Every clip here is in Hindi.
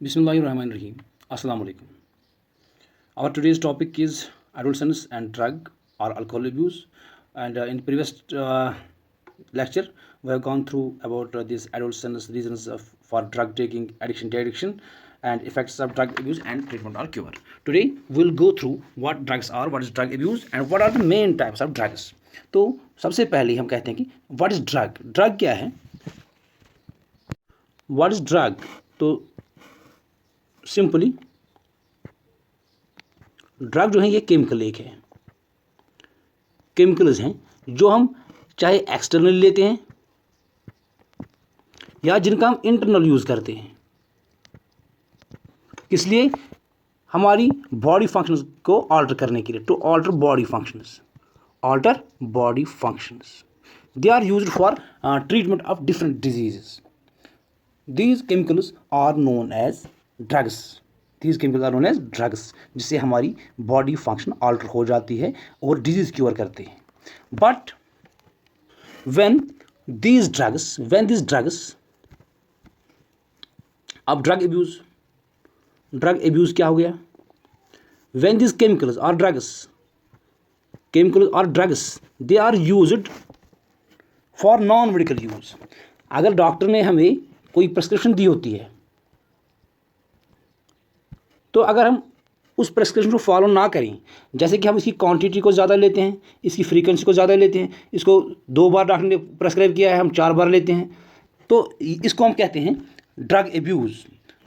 Bismillahirrahmanirrahim. Assalamu alaikum. Our today's topic is adolescence and drug or alcohol abuse. And in previous lecture, we have gone through about this adolescence reasons for drug taking, addiction to addiction, and effects of drug abuse and treatment or cure. Today, we'll go through what drugs are, what is drug abuse, and what are the main types of drugs. तो सबसे पहले हम कहते हैं कि व्हाट इज ड्रग. ड्रग क्या है? What is drug? तो सिंपली ड्रग जो है ये केमिकल एक है, केमिकल्स हैं जो हम चाहे एक्सटर्नल लेते हैं या जिनका हम इंटरनल यूज़ करते हैं. इसलिए हमारी बॉडी फंक्शंस को ऑल्टर करने के लिए, to alter body functions, alter body functions. They are used for treatment of different diseases. These chemicals are known as drugs. These chemicals are known as drugs, जिससे हमारी बॉडी फंक्शन ऑल्टर हो जाती है और डिजीज क्योर करते हैं. बट व्हेन दीज ड्रग्स अब ड्रग एब्यूज क्या हो गया? When these chemicals are drugs they are used for non medical use. अगर डॉक्टर ने हमें कोई प्रिस्क्रिप्शन दी होती है, तो अगर हम उस प्रिस्क्रिप्शन को फॉलो ना करें, जैसे कि हम इसकी क्वांटिटी को ज़्यादा लेते हैं, इसकी फ्रीक्वेंसी को ज़्यादा लेते हैं, इसको 2 बार डॉक्टर ने प्रिस्क्राइब किया है, हम 4 बार लेते हैं, तो इसको हम कहते हैं ड्रग एब्यूज़.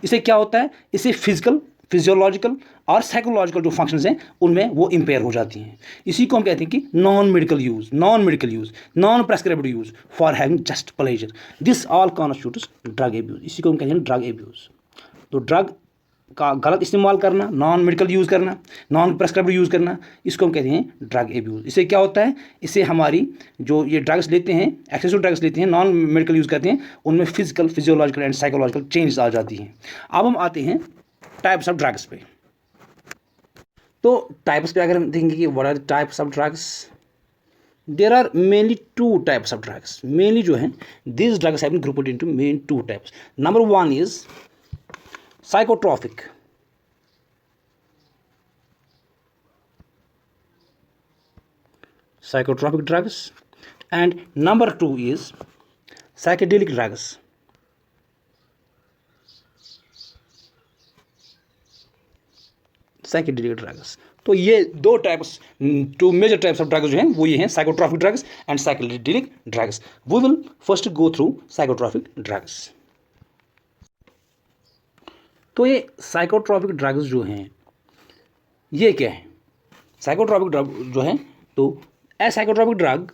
इससे क्या होता है? इससे फिजियोलॉजिकल और साइकोलॉजिकल जो फंक्शंस हैं उनमें वो इम्पेयर हो जाती हैं. इसी को हम कहते हैं कि non medical use, non prescribed use for having just pleasure. This all constitutes drug abuse. इसी को हम कहते हैं ड्रग एब्यूज़. तो ड्रग का गलत इस्तेमाल करना, नॉन मेडिकल यूज़ करना, नॉन प्रेस्क्राइब्ड यूज़ करना, इसको हम कहते हैं ड्रग एब्यूज़. इससे क्या होता है? इससे हमारी जो ये ड्रग्स लेते हैं, एक्सेसिव ड्रग्स लेते हैं, नॉन मेडिकल यूज़ करते हैं, उनमें फिजियोलॉजिकल एंड साइकोलॉजिकल चेंजेस आ जाती हैं. अब हम आते हैं टाइप्स ऑफ ड्रग्स पे. तो टाइप्स पे अगर हम देखेंगे कि what are the types of drugs, there are mainly 2 types of drugs. Mainly जो है this drugs have been grouped into main 2 types. Number 1 is psychotropic. Psychotropic drugs, and number 2 is psychedelic drugs. Psychedelic drugs. तो ये 2 types, 2 major types of drugs जो हैं वो ये हैं, psychotropic drugs and psychedelic drugs. We will first go through psychotropic drugs. तो ये साइकोट्रॉपिक ड्रग्स जो हैं ये क्या है? साइकोट्रॉपिक ड्रग जो है, तो a psychotropic drug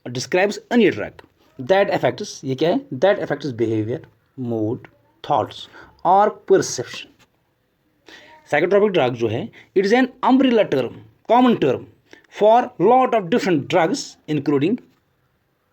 describes any drug that affects, ये क्या है? That affects behaviour, mood, thoughts और परसेप्शन. साइकोट्रॉपिक ड्रग जो है it is an umbrella term, common term for lot of different drugs including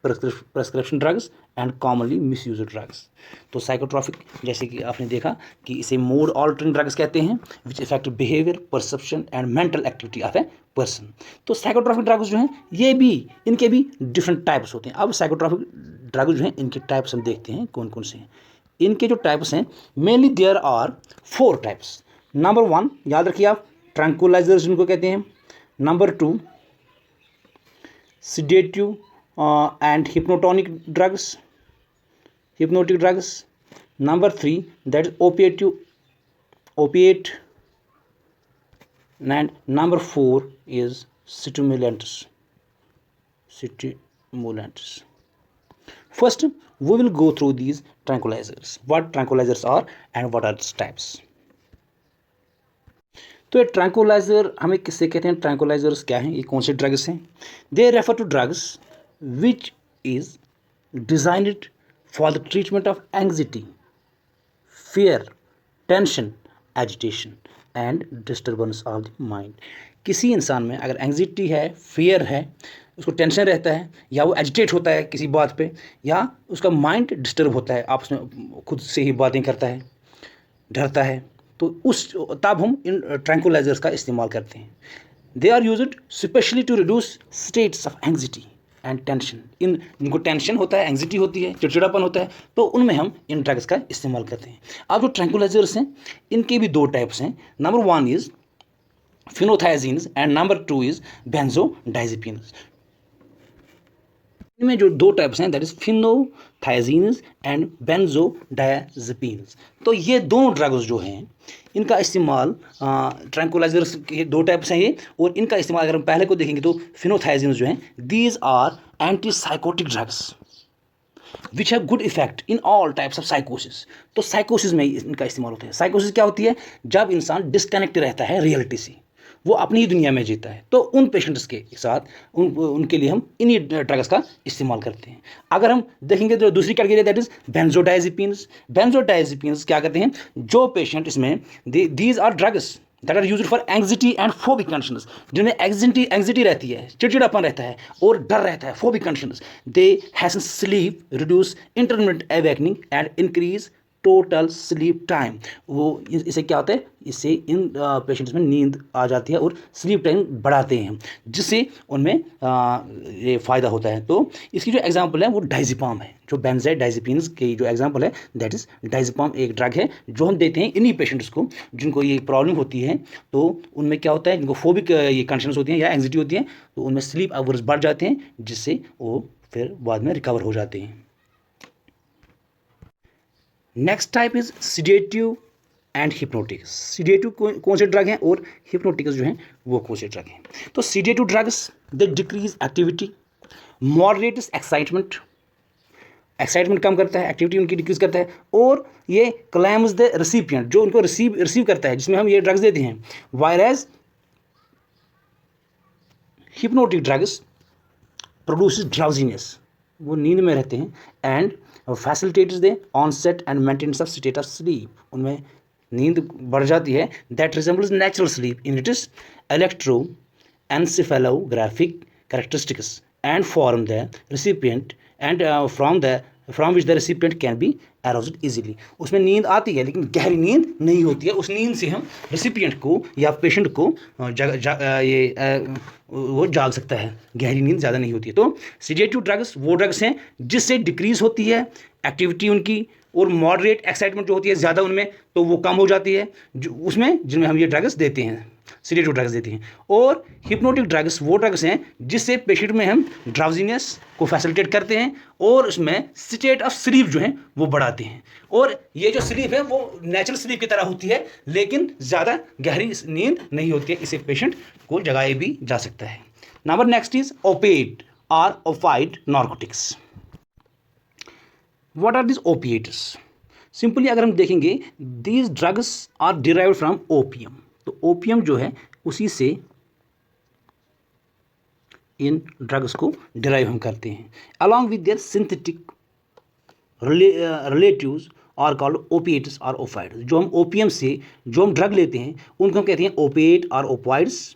prescription drugs and commonly misused drugs. तो साइकोट्रॉपिक, जैसे कि आपने देखा कि इसे मूड ऑल्टरिंग ड्रग्स कहते हैं, which effect behaviour, perception and mental activity of a person. तो साइकोट्रॉपिक ड्रग्स जो हैं ये भी, इनके भी डिफरेंट टाइप्स होते हैं. अब साइकोट्रॉपिक ड्रग्स जो हैं इनके टाइप्स हम देखते हैं कौन कौन से हैं. इनके जो टाइप्स हैं mainly there are 4 types. Number 1 याद रखिए आप, ट्रैंकुलाइजर्स जिनको कहते हैं. Number 2 sedative and hypnotic drugs. Number 3 that is opiate, and number 4 is stimulants. First we will go through these tranquilizers, what tranquilizers are and what are its types. तो ये ट्रैंकुलाइजर हमें किससे कहते हैं? ट्रैंकुलाइजर्स क्या हैं? ये कौन से ड्रग्स हैं? They refer to drugs which is designed for the treatment of anxiety, fear, tension, agitation and disturbance of the mind. किसी इंसान में अगर एंग्जाइटी है, फियर है, उसको टेंशन रहता है, या वो एजिटेट होता है किसी बात पे, या उसका माइंड डिस्टर्ब होता है, आपस में खुद से ही बातें करता है, डरता है, तो तब हम इन ट्रैंकुलाइजर्स का इस्तेमाल करते हैं. They are used specially to reduce states of anxiety. And tension, इन जिनको टेंशन होता है, एंग्जाइटी होती है, चिड़चिड़ापन होता है, तो उनमें हम इन ड्रग्स का इस्तेमाल करते हैं। अब जो ट्रैंकुलाइजर्स हैं इनके भी दो टाइप्स हैं। Number 1 is phenothiazines and number 2 is benzodiazepines. इनमें जो दो टाइप्स हैं that is phenothiazines and benzodiazepines. तो ये दोनों ड्रग्स जो हैं इनका इस्तेमाल ट्रैंकुलाइजर्स के दो टाइप्स हैं ये, और इनका इस्तेमाल अगर हम पहले को देखेंगे तो फिनोथायाजीन्स जो हैं these are anti psychotic drugs which have good effect in all types of साइकोसिस। तो साइकोसिस में इनका इस्तेमाल होता है। साइकोसिस क्या होती है? जब इंसान डिस्कनेक्ट रहता है रियलिटी से, वो अपनी ही दुनिया में जीता है, तो उन पेशेंट्स के साथ उनके लिए हम इन्हीं ड्रग्स का इस्तेमाल करते हैं। अगर हम देखेंगे तो दूसरी category that is benzodiazepines. Benzodiazepines क्या करते हैं? जो पेशेंट इसमें these are drugs that are used for anxiety and phobic conditions, जिनमें एंग्जाइटी रहती है, चिड़चिड़ापन रहता है और डर रहता है, phobic conditions, they hasten sleep, reduce intermittent awakening and increase total sleep time. वो इससे क्या होता है? इससे इन पेशेंट्स में नींद आ जाती है और स्लीप टाइम बढ़ाते हैं, जिससे उनमें ये फ़ायदा होता है। तो इसकी जो एग्जांपल है वो डाइज़ेपाम है। जो बेंजोडाइजेपिन्स की जो एग्जांपल है दैट इज़ डाइज़ेपाम, एक ड्रग है जो हम देते हैं इन्हीं पेशेंट्स को जिनको ये प्रॉब्लम होती है। तो उनमें क्या होता है, जिनको फोबिक ये कंडीशंस होती हैं या एंग्जाइटी होती है, तो उनमें स्लीप आवर्स बढ़ जाते हैं, जिससे वो फिर बाद में रिकवर हो जाते हैं। Next type is sedative and hypnotics. Sedative कौन से ड्रग हैं और हिप्नोटिक्स जो हैं वो कौन से ड्रग हैं? तो sedative drugs they decrease activity, moderates excitement, excitement कम करता है, एक्टिविटी उनकी डिक्रीज करता है, और ये क्लैम्स द रिसिपिएंट, जो उनको रिसीव करता है, जिसमें हम ये ड्रग्स देते हैं। Whereas hypnotic drugs produce drowsiness, वो नींद में रहते हैं, and facilitates the onset and maintenance of state of sleep, उनमें नींद बढ़ जाती है। That resembles natural sleep in it is electro encephalographic characteristics and form the recipient and from which the recipient can be aroused easily. उसमें नींद आती है लेकिन गहरी नींद नहीं होती है। उस नींद से हम रिसिपिएंट को या पेशेंट को वो जाग सकता है, गहरी नींद ज़्यादा नहीं होती है। तो सिडेटिव ड्रग्स वो ड्रग्स हैं जिससे डिक्रीज होती है एक्टिविटी उनकी, और मॉडरेट एक्साइटमेंट जो होती है ज़्यादा उनमें, तो वो कम हो जाती है जो उसमें जिनमें हम ये ड्रग्स देते हैं, सिडेटिव ड्रग्स देते हैं। और हिप्नोटिक ड्रग्स वो ड्रग्स हैं जिससे पेशेंट में हम ड्राउजीनेस को फैसिलिटेट करते हैं और उसमें स्टेट ऑफ स्लीप जो है वो बढ़ाते हैं। और ये जो स्लीप है वो नेचुरल स्लीप की तरह होती है, लेकिन ज़्यादा गहरी नींद नहीं होती है, इसे पेशेंट को जगाया भी जा सकता है। Number next is opiate or opioid narcotics. What are this opiates? Simply अगर हम देखेंगे, these drugs are derived from opium. तो ओपियम जो है उसी से इन ड्रग्स को डिराइव हम करते हैं। Along with their synthetic relatives are called opiates और ओपाइड्स। जो हम ओपियम से जो हम ड्रग लेते हैं उनको हम कहते हैं ओपिएट और ओपाइड्स।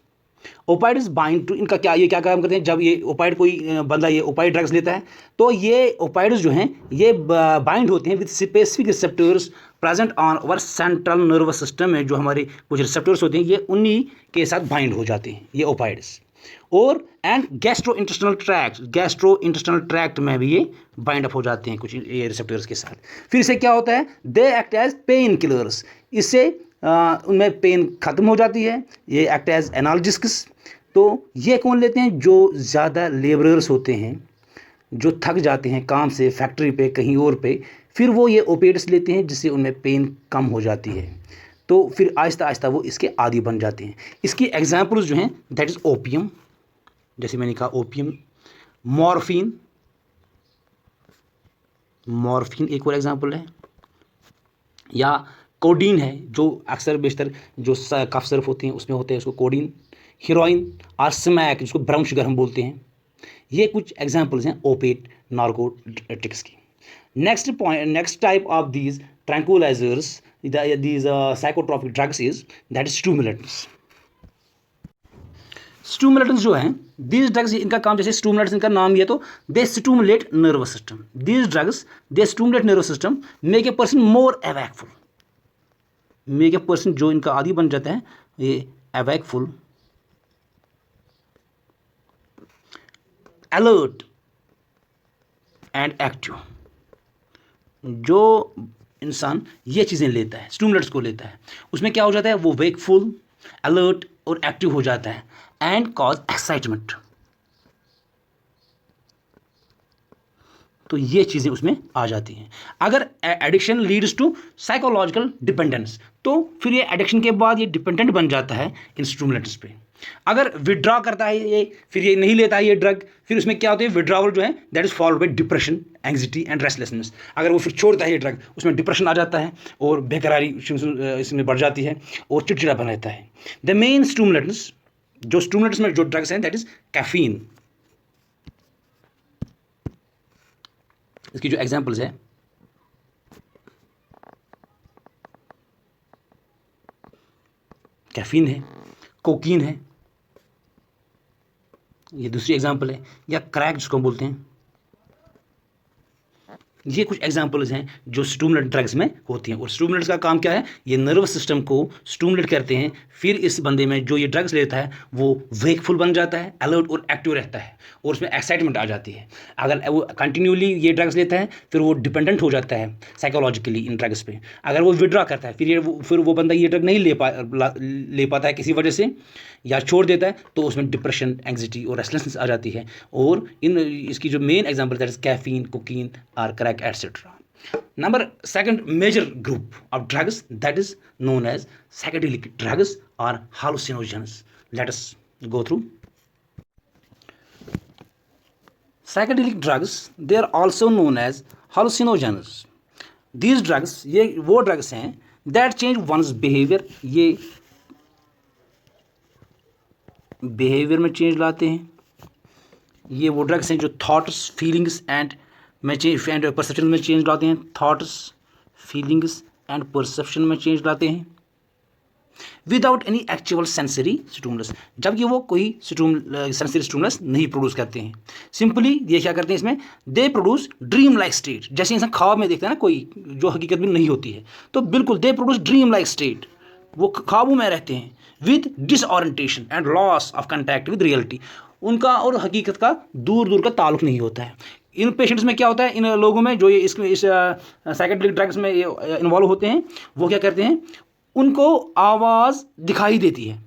ओपाइड्स बाइंड टू, इनका क्या काम करते हैं? जब ये ओपाइड कोई बंदा ये ओपाइड ड्रग्स लेता है तो ये ओपाइड्स जो हैं ये बाइंड होते हैं with specific receptors present on our central nervous system में। जो हमारे कुछ रिसेप्टर्स होते हैं ये उन्हीं के साथ बाइंड हो जाते हैं ये ओपाइड्स। और एंड गैस्ट्रो इंटेस्टाइनल ट्रैक्ट में भी ये बाइंड अप हो जाते हैं कुछ ये रिसेप्टर्स के साथ। फिर इससे क्या होता है? They act as pain killers, इससे उनमें पेन ख़त्म हो जाती है। ये एक्ट एज एनाल्जेसिक्स। तो ये कौन लेते हैं? जो ज़्यादा लेबरर्स होते हैं, जो थक जाते हैं काम से, फैक्ट्री पे कहीं और पे, फिर वो ये ओपिएट्स लेते हैं जिससे उनमें पेन कम हो जाती है। तो फिर आहिस्ता आहिस्ता वो इसके आदी बन जाते हैं। इसकी एग्जांपल्स जो हैं दैट इज़ ओपियम, जैसे मैंने कहा ओपियम, मॉर्फिन एक और एग्जांपल है, या कोडीन है जो अक्सर बेशतर जो कफ सिरप होते हैं उसमें होते हैं, उसको कोडीन, हीरोइन और स्मैक जिसको ब्राउन शुगर हम बोलते हैं। ये कुछ एग्जांपल्स हैं ओपिएट नार्कोटिक्स की। Next type of these tranquillisers, these psychotropic drugs is that is stimulants। स्टिमुलेटेंट्स जो हैं दीज ड्रग्स, इनका काम जैसे स्टिमुलेट्स, इनका नाम ही है तो they stimulate nervous system. These drugs they stimulate nervous system, make a person more awakeful, make a person जो इनका आदी बन जाता है ये अवेकफुल, अलर्ट एंड एक्टिव। जो इंसान ये चीज़ें लेता है, स्टिमुलेंट्स को लेता है, उसमें क्या हो जाता है, वो वेकफुल, अलर्ट और एक्टिव हो जाता है एंड कॉज एक्साइटमेंट। तो ये चीज़ें उसमें आ जाती हैं। अगर addiction leads to psychological dependence, तो फिर ये एडिक्शन के बाद ये डिपेंडेंट बन जाता है इन स्टिमुलेंट्स पे। अगर विड्रॉ करता है ये, फिर ये नहीं लेता है ये ड्रग, फिर उसमें क्या होता है, विड्रॉवल जो है that is followed by depression, anxiety and restlessness. अगर वो फिर छोड़ता है ये ड्रग, उसमें डिप्रेशन आ जाता है और बेकरारी इसमें बढ़ जाती है और चिड़चिड़ापन रहता है। द मेन स्टिमुलेंट्स, जो स्टिमुलेंट्स में जो ड्रग्स हैं दैट इज कैफीन। इसकी जो एग्जांपल्स है, कैफीन है, कोकीन है, ये दूसरी एग्जांपल है, या क्रैक जिसको हम बोलते हैं। ये कुछ एग्जांपल्स हैं जो स्टिमुलेंट ड्रग्स में होती हैं। और स्टिमुलेंट्स का काम क्या है, ये नर्वस सिस्टम को स्टिमुलेट करते हैं। फिर इस बंदे में जो ये ड्रग्स लेता है वो वेकफुल बन जाता है, अलर्ट और एक्टिव रहता है और उसमें एक्साइटमेंट आ जाती है। अगर वो कंटिन्यूली ये ड्रग्स लेता है फिर वो डिपेंडेंट हो जाता है साइकोलॉजिकली इन ड्रग्स पे। अगर वो विड्रॉ करता है फिर वो बंदा ये ड्रग नहीं ले पाता है किसी वजह से, या छोड़ देता है, तो उसमें डिप्रेशन, एंग्जाइटी और रेस्टलेसनेस आ जाती है। और इसकी जो main example that is caffeine, cocaine और crack etcetera. Number second major group of drugs that is known as psychedelic drugs or hallucinogens. Let us go through. Psychedelic drugs, they are also known as hallucinogens. These drugs, ये वो drugs हैं that change one's behavior. ये behavior में change लाते हैं। ये वो drugs हैं जो thoughts, feelings and परसेप्शन में चेंज लाते हैं। थॉट्स, फीलिंग्स एंड परसेप्शन में चेंज लाते हैं without any actual sensory stimulus, जबकि वो कोई सेंसरी स्टिमुलस नहीं प्रोड्यूस करते हैं। सिंपली ये क्या करते हैं, इसमें they produce dream like state. जैसे इंसान ख्वाब में देखता है ना कोई, जो हकीकत में नहीं होती है, तो बिल्कुल they produce dream like state, वो ख्वाबों में रहते हैं with disorientation and loss of contact with reality. उनका और हकीकत का दूर दूर का ताल्लुक नहीं होता है। इन पेशेंट्स में क्या होता है, इन लोगों में जो ये इस साइकेडेलिक ड्रग्स में ये इन्वॉल्व होते हैं, वो क्या करते हैं, उनको आवाज़ दिखाई देती है,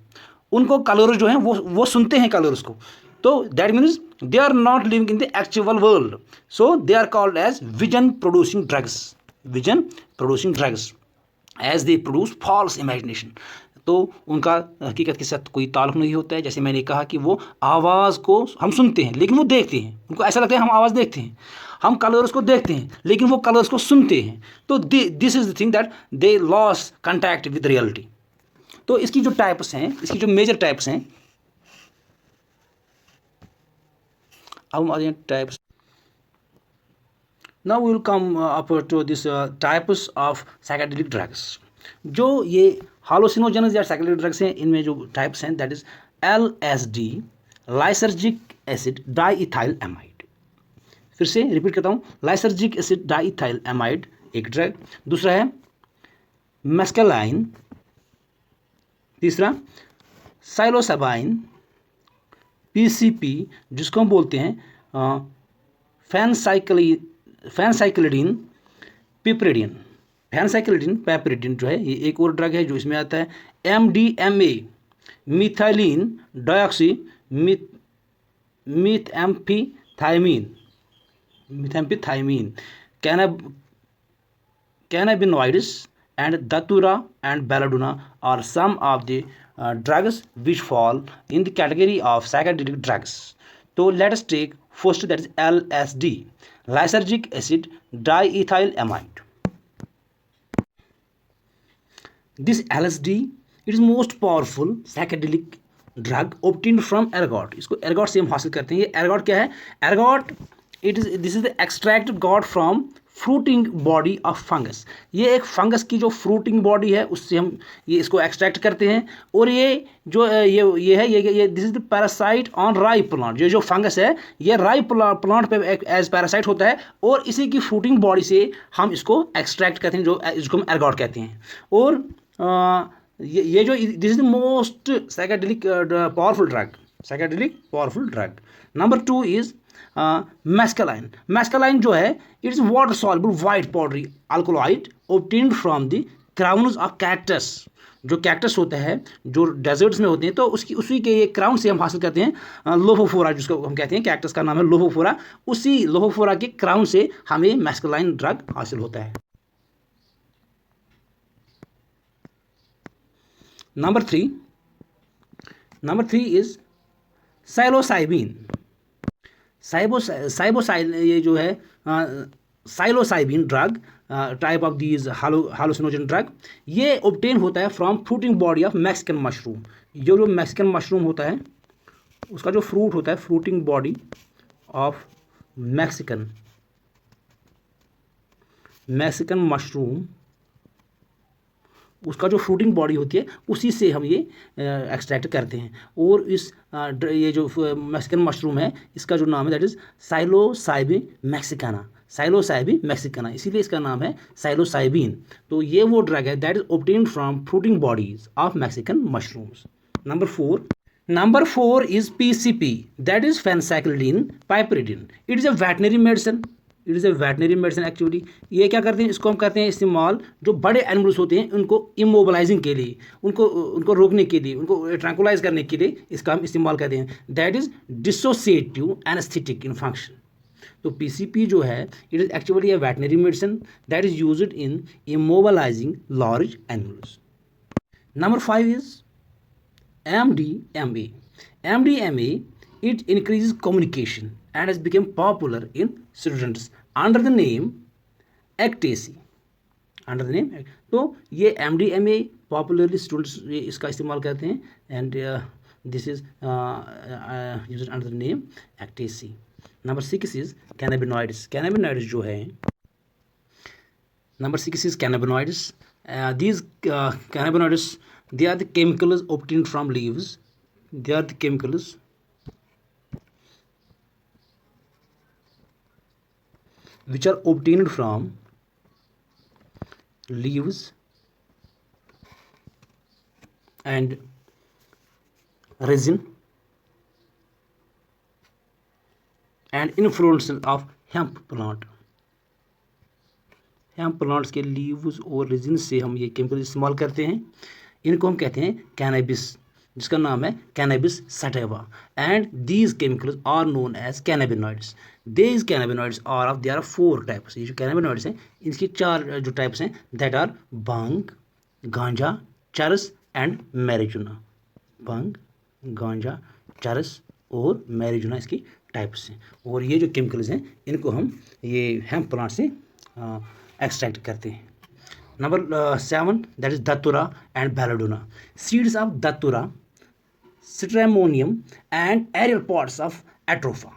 उनको कलर्स जो हैं वो सुनते हैं कलर्स को। तो that means they are not living in the actual world, so they are called as vision producing drugs, vision producing drugs, as they produce false imagination. तो उनका हकीकत के साथ कोई ताल्लुक नहीं होता है। जैसे मैंने कहा कि वो आवाज़ को हम सुनते हैं लेकिन वो देखते हैं, उनको ऐसा लगता है हम आवाज़ देखते हैं, हम कलर्स को देखते हैं लेकिन वो कलर्स को सुनते हैं। तो this is the thing that they loss contact with reality. तो इसकी जो टाइप्स हैं, इसकी जो मेजर टाइप्स हैं, अब हम आ जाए types. Now we will come up to this types of psychedelic drugs. जो ये हालुसिनोजेंस या साइकेडेलिक ड्रग्स हैं, इनमें जो टाइप्स हैं that is LSD, lysergic acid diethyl amide. फिर से रिपीट करता हूँ, लाइसर्जिक एसिड डाईइथाइल एमाइड एक ड्रग, दूसरा है मेस्केलाइन, तीसरा साइलोसाबाइन, PCP जिसको हम बोलते हैं फैनसाइक्लिडीन पिपरिडिन। फैनसाइक्लिडीन पैपरिडिन जो है ये एक और ड्रग है जो इसमें आता है। MDMA, methylene dioxy methamphetamine, cannabinoids and datura and belladonna are some of the drugs which fall in the category of psychedelic drugs. So let us take first, that is LSD, lysergic acid diethyl amide. This LSD, it is most powerful psychedelic drug obtained from ergot. इसको ergot से हम हासिल करते हैं। ये ergot क्या है? ergot this is the extract got from fruiting body of fungus. ये एक फंगस की जो फ्रूटिंग बॉडी है उससे हम ये इसको एक्सट्रैक्ट करते हैं। और ये जो ये है ये this is the parasite on राई प्लांट। ये जो फंगस है ये राई प्लांट पे एज पैरासाइट होता है और इसी की फ्रूटिंग बॉडी से हम इसको एक्सट्रैक्ट करते हैं, जो इसको हम एर्गॉट कहते हैं। और ये जो this is the most psychedelic powerful drug, psychedelic powerful drug. Number 2 is mescaline. Mescaline जो है, it is water soluble white powdery alkaloid obtained from the crowns of cactus. जो कैक्टस होता है, जो डेजर्ट्स में होते हैं, तो उसकी उसी के ये क्राउन से हम हासिल करते हैं लोफोफोरा, जिसको हम कहते हैं, कैक्टस का नाम है लोफोफोरा, उसी लोफोफोरा के क्राउन से हमें मैस्कुलाइन ड्रग हासिल होता है. Number three is psilocybin. ये जो है psilocybin drug, type of these hallucinogen drug, ये ऑब्टेन होता है from fruiting body of Mexican mushroom. ये जो मैक्सिकन मशरूम होता है, उसका जो फ्रूट होता है, fruiting body of Mexican mushroom, उसका जो फ्रूटिंग बॉडी होती है, उसी से हम ये एक्सट्रैक्ट करते हैं. और इस ये जो मैक्सिकन मशरूम है, इसका जो नाम है दैट इज़ साइलोसाइबिन मैक्सिकाना, इसीलिए इसका नाम है साइलोसाइबिन. तो ये वो ड्रग है that is obtained from fruiting bodies of Mexican mushrooms. Number 4 is PCP, that is phencyclidine piperidine. It is a veterinary medicine actually. ये क्या करते हैं, इसको हम करते हैं इस्तेमाल जो बड़े एनिमल्स होते हैं उनको इमोबलाइजिंग के लिए, उनको रोकने के लिए, उनको ट्रैंकुलाइज करने के लिए इसका हम इस्तेमाल करते हैं. That is dissociative anaesthetic in function. तो PCP जो है, it is actually a veterinary medicine that is used in इमोबलाइजिंग large animals. Number 5 is MDMA. It increases communication and has become popular in students under the name ecstasy. तो ये MDMA पॉपुलरली स्टूडेंट्स इसका इस्तेमाल करते हैं, and this is used under the name ecstasy. Number 6 is cannabinoids जो है. Number 6 is cannabinoids. These cannabinoids, they are the chemicals obtained from leaves. They are the chemicals which are obtained from leaves and resin and influence of hemp plant. Hemp plants के लीव्स और रेजिन से हम ये केमिकल इस्तेमाल करते हैं. इनको हम कहते हैं कैनाबिस, जिसका नाम है cannabis sativa. And these chemicals are known as cannabinoids. These cannabinoids are 4 types. ये जो कैनाबिनॉइड्स हैं, इसके 4 जो टाइप्स हैं, दैट आर भांग, गांजा, चरस एंड मैरिजुना. भांग, गांजा, चरस और मैरिजुना इसकी टाइप्स हैं. और ये जो केमिकल्स हैं, इनको हम ये हेम्प प्लांट से एक्सट्रैक्ट करते हैं. नंबर 7 दैट इज धतूरा and belladonna. Seeds of datura, stramonium and aerial parts of atropa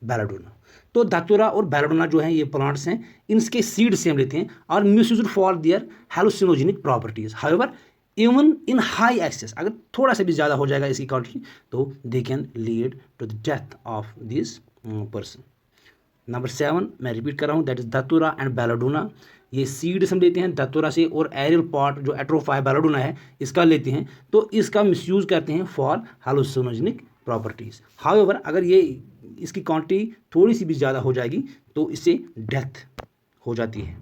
belladonna. तो धतूरा और बेलाडोना जो हैं, ये प्लांट्स हैं, इनके सीड से हम लेते हैं और misused for their hallucinogenic properties. However even in high excess, अगर थोड़ा सा भी ज़्यादा हो जाएगा इसकी क्वांटिटी, तो they can lead to the death of this person. Number 7 मैं रिपीट कर रहा हूँ, दैट इज धतूरा एंड बेलाडोना. ये सीड्स हम लेते हैं धतूरा से, और एरियल पॉट जो एट्रोफा है, बेलाडोना है, इसका लेते हैं, तो इसका मिसयूज़ करते हैं फॉर हेलुसिनोजेनिक प्रॉपर्टीज़. हाउएवर अगर ये इसकी क्वांटिटी थोड़ी सी भी ज़्यादा हो जाएगी, तो इससे डेथ हो जाती है.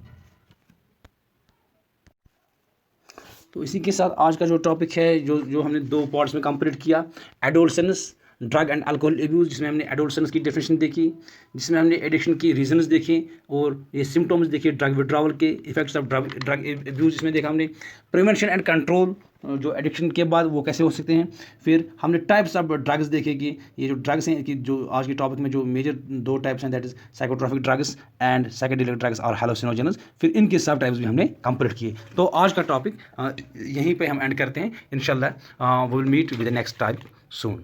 तो इसी के साथ आज का जो टॉपिक है, जो हमने 2 पार्ट्स में कंप्लीट किया, adolescence, drug and alcohol abuse, जिसमें हमने एडोलसेंस की डेफिनेशन देखी, जिसमें हमने एडिक्शन की रीजंस देखे और ये सिम्टम्स देखे, ड्रग विड्रॉवल के इफेक्ट्स ऑफ ड्रग एब्यूज़, जिसमें देखा हमने प्रिवेंशन एंड कंट्रोल, जो एडिक्शन के बाद वो कैसे हो सकते हैं. फिर हमने टाइप्स ऑफ ड्रग्स देखे कि ये जो ड्रग्स हैं, कि जो आज के टॉपिक में जो मेजर 2 टाइप्स हैं, that is psychotropic drugs and psychedelic drugs और हेलुसिनोजेनस. फिर इनके सब टाइप्स भी हमने कंप्लीट किए. तो आज का टॉपिक यहीं पे हम एंड करते हैं. इंशाल्लाह we will meet with the next type soon.